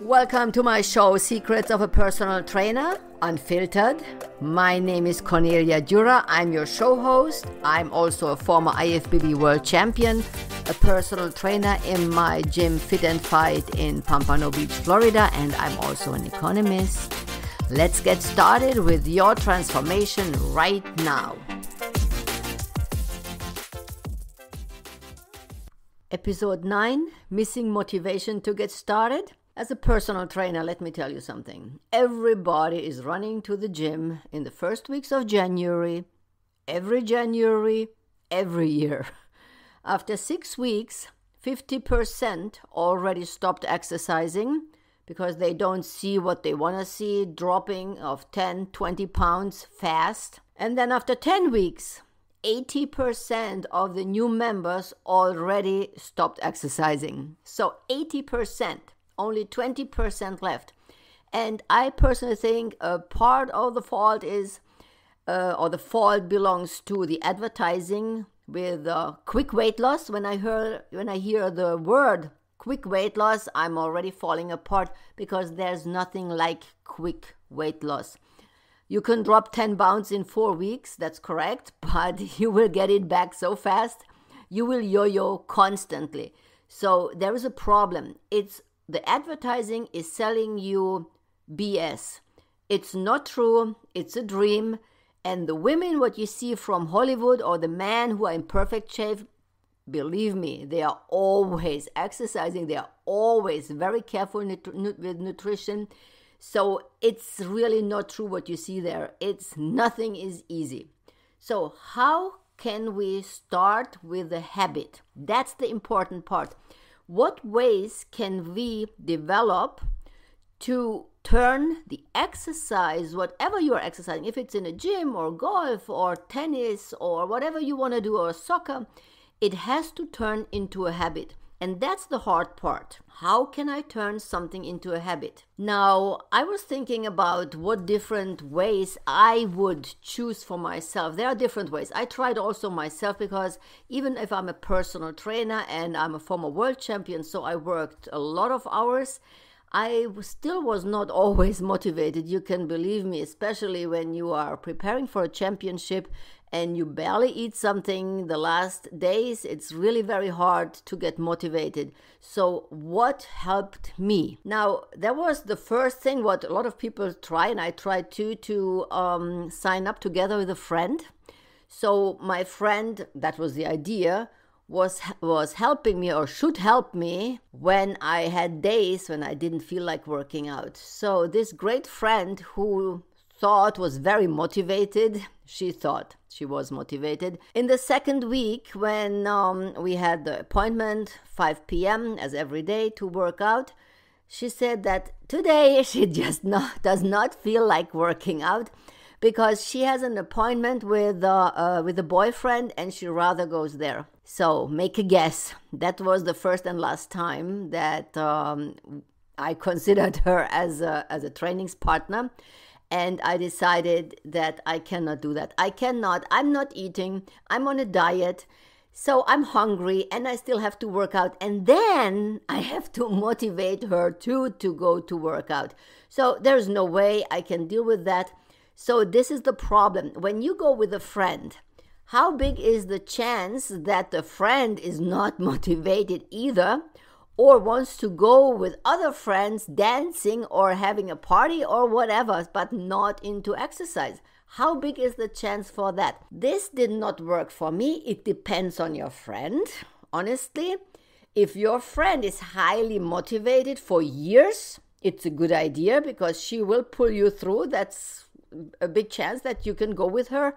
Welcome to my show, Secrets of a Personal Trainer, Unfiltered. My name is Cornelia Dura. I'm your show host. I'm also a former IFBB World Champion, a personal trainer in my gym Fit and Fight in Pompano Beach, Florida, and I'm also an economist. Let's get started with your transformation right now. Episode 9, Missing Motivation to Get Started. As a personal trainer, let me tell you something. Everybody is running to the gym in the first weeks of January, every year. After 6 weeks, 50% already stopped exercising because they don't see what they want to see, dropping of 10, 20 pounds fast. And then after 10 weeks, 80% of the new members already stopped exercising. So 80%. Only 20% left. And I personally think a part of the fault is, or the fault belongs to the advertising with quick weight loss. When I hear the word quick weight loss, I'm already falling apart because there's nothing like quick weight loss. You can drop 10 pounds in 4 weeks, that's correct, but you will get it back so fast. You will yo-yo constantly. So there is a problem. The advertising is selling you BS. It's not true. It's a dream. And the women, what you see from Hollywood, or the men who are in perfect shape, believe me, they are always exercising. They are always very careful with nutrition. So it's really not true what you see there. Nothing is easy. So how can we start with a habit? That's the important part. What ways can we develop to turn the exercise, whatever you are exercising, if it's in a gym or golf or tennis or whatever you want to do, or soccer, it has to turn into a habit. And that's the hard part. How can I turn something into a habit? Now, I was thinking about what different ways I would choose for myself. There are different ways. I tried also myself because even if I'm a personal trainer and I'm a former world champion, so I worked a lot of hours, I still was not always motivated. You can believe me, especially when you are preparing for a championship and you barely eat something the last days. It's really very hard to get motivated. So what helped me? Now, that was the first thing what a lot of people try, and I tried to sign up together with a friend. So my friend, that was the idea, was helping me, or should help me, when I had days when I didn't feel like working out. So this great friend who was very motivated, she thought she was motivated. In the second week, when we had the appointment, 5 p.m. as every day to work out, she said that today she just does not feel like working out because she has an appointment with a boyfriend and she rather goes there. So make a guess. That was the first and last time that I considered her as a training partner. And I decided that I cannot do that. I'm not eating. I'm on a diet. So I'm hungry and I still have to work out. And then I have to motivate her to go to work out. So there's no way I can deal with that. So this is the problem. When you go with a friend, how big is the chance that the friend is not motivated either, or wants to go with other friends dancing or having a party or whatever, but not into exercise? How big is the chance for that? This did not work for me. It depends on your friend, honestly. If your friend is highly motivated for years, it's a good idea because she will pull you through. That's a big chance that you can go with her.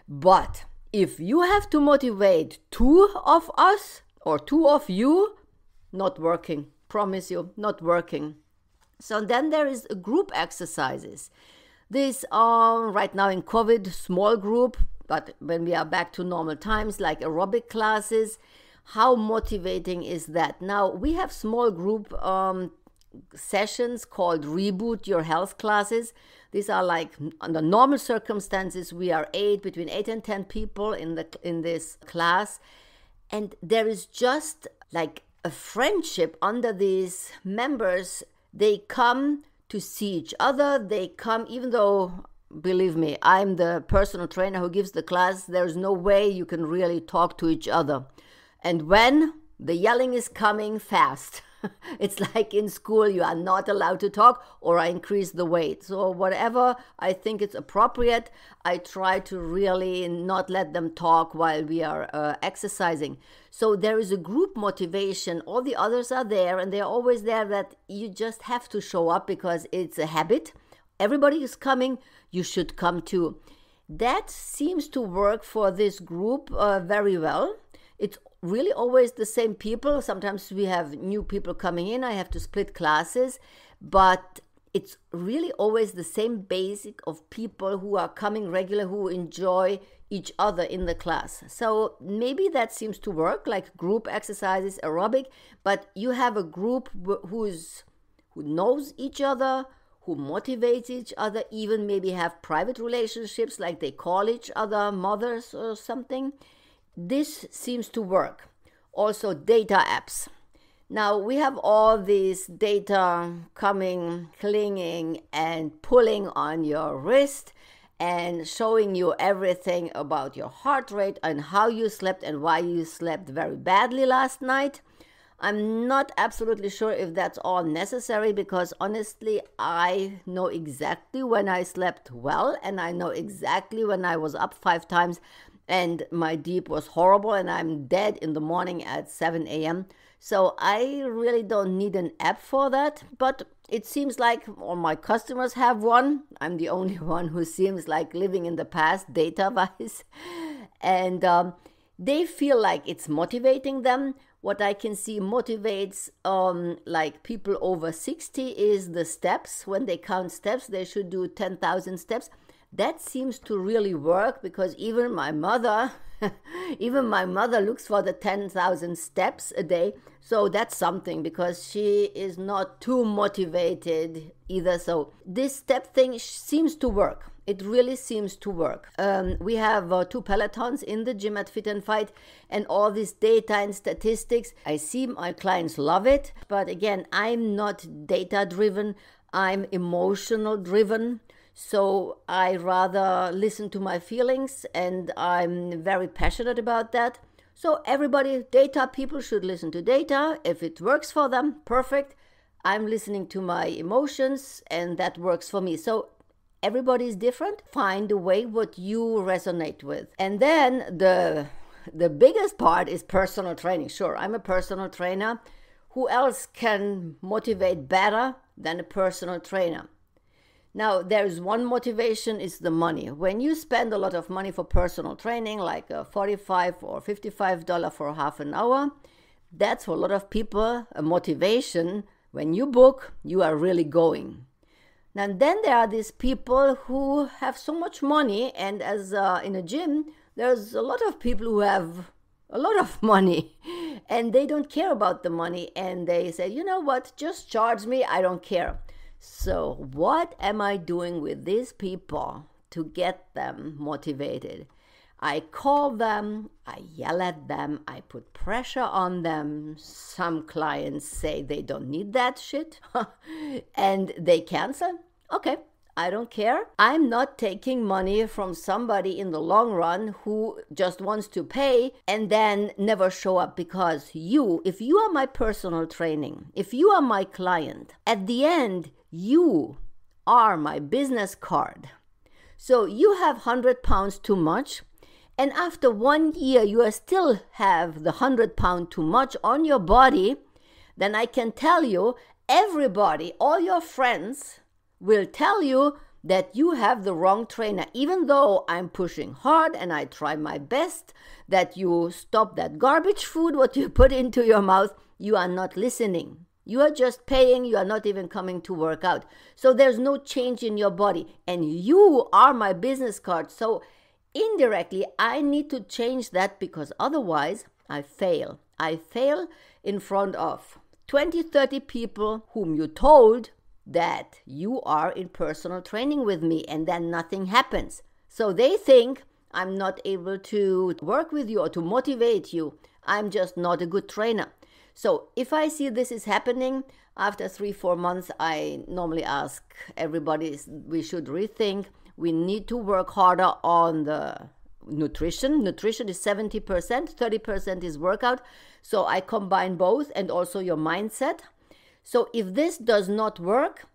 But if you have to motivate two of us or two of you, not working. Promise you, not working. So then there is group exercises. These are right now in COVID, small group, but when we are back to normal times, like aerobic classes, how motivating is that? Now, we have small group sessions called Reboot Your Health classes. These are like, under normal circumstances, we are between 8 and 10 people in this class. And there is just like a friendship under these members They come to see each other. They come, even though, believe me, I'm the personal trainer who gives the class, there's no way you can really talk to each other. And when the yelling is coming fast, it's like in school, you are not allowed to talk, or I increase the weight. So whatever I think it's appropriate, I try to really not let them talk while we are exercising. So there is a group motivation. All the others are there, and they're always there, that you just have to show up because it's a habit. Everybody is coming, you should come too. That seems to work for this group very well. It's really always the same people. Sometimes we have new people coming in. I have to split classes, but it's really always the same basic of people who are coming regular, who enjoy each other in the class. So maybe that seems to work, like group exercises, aerobic, but you have a group who knows each other, who motivates each other, even maybe have private relationships, like they call each other mothers or something. This seems to work. Also, data apps. Now, we have all this data coming, clinging, and pulling on your wrist and showing you everything about your heart rate and how you slept and why you slept very badly last night. I'm not absolutely sure if that's all necessary, because honestly, I know exactly when I slept well, and I know exactly when I was up 5 times and my deep was horrible and I'm dead in the morning at 7 a.m. So I really don't need an app for that, but it seems like all my customers have one. I'm the only one who seems like living in the past data-wise. And they feel like it's motivating them. What I can see motivates like people over 60 is the steps. When they count steps, they should do 10,000 steps. That seems to really work, because even my mother looks for the 10,000 steps a day. So that's something, because she is not too motivated either. So this step thing seems to work. It really seems to work. We have 2 Pelotons in the gym at Fit and Fight, and all this data and statistics. I see my clients love it. But again, I'm not data driven. I'm emotional driven. So I rather listen to my feelings, and I'm very passionate about that. So everybody, data people should listen to data. If it works for them, perfect. I'm listening to my emotions, and that works for me. So everybody is different. Find a way what you resonate with. And then the biggest part is personal training. Sure, I'm a personal trainer. Who else can motivate better than a personal trainer? Now, there's one motivation, is the money. When you spend a lot of money for personal training, like $45 or $55 for half an hour, that's for a lot of people a motivation. When you book, you are really going. Now, then there are these people who have so much money, and as in a gym, there's a lot of people who have a lot of money, and they don't care about the money, and they say, you know what, just charge me, I don't care. So what am I doing with these people to get them motivated? I call them, I yell at them, I put pressure on them. Some clients say they don't need that shit and they cancel. Okay, I don't care. I'm not taking money from somebody in the long run who just wants to pay and then never show up, because if you are my personal training, if you are my client, at the end, you are my business card. So you have 100 pounds too much, and after 1 year you still have the 100 pound too much on your body, then I can tell you, everybody, all your friends will tell you that you have the wrong trainer. Even though I'm pushing hard and I try my best that you stop that garbage food, what you put into your mouth, you are not listening. You are just paying, you are not even coming to work out. So there's no change in your body, and you are my business card. So indirectly, I need to change that, because otherwise I fail. I fail in front of 20, 30 people whom you told that you are in personal training with me, and then nothing happens. So they think I'm not able to work with you or to motivate you. I'm just not a good trainer. So if I see this is happening, After 3-4 months, I normally ask everybody, we should rethink. We need to work harder on the nutrition. Nutrition is 70%, 30% is workout. So I combine both, and also your mindset. So if this does not work,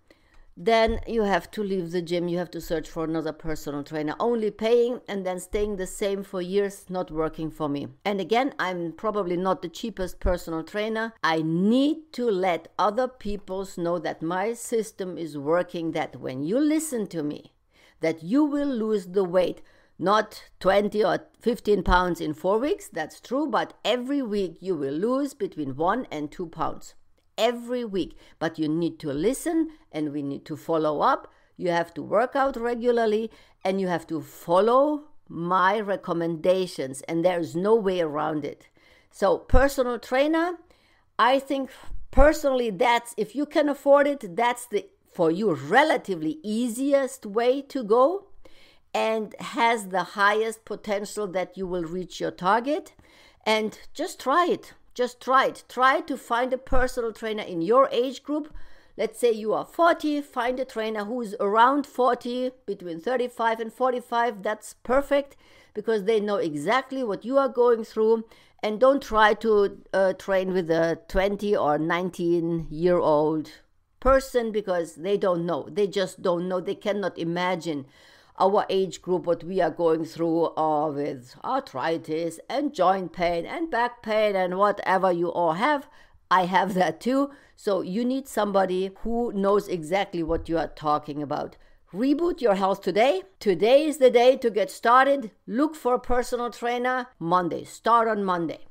then you have to leave the gym. You have to search for another personal trainer. Only paying and then staying the same for years, not working for me. And again, I'm probably not the cheapest personal trainer. I need to let other people know that my system is working, that when you listen to me, that you will lose the weight. Not 20 or 15 pounds in 4 weeks, that's true, but every week you will lose between 1 and 2 pounds. Every week. But you need to listen, and we need to follow up. You have to work out regularly, and you have to follow my recommendations, and there is no way around it. So personal trainer, I think personally that's, if you can afford it, that's the, for you, relatively easiest way to go, and has the highest potential that you will reach your target. And just try it. Just try it. Try to find a personal trainer in your age group. Let's say you are 40, find a trainer who's around 40, between 35 and 45. That's perfect, because they know exactly what you are going through. And don't try to train with a 20 or 19-year-old person, because they don't know. They just don't know. They cannot imagine our age group, what we are going through with arthritis and joint pain and back pain and whatever you all have. I have that too. So you need somebody who knows exactly what you are talking about. Reboot your health today. Today is the day to get started. Look for a personal trainer Monday. Start on Monday.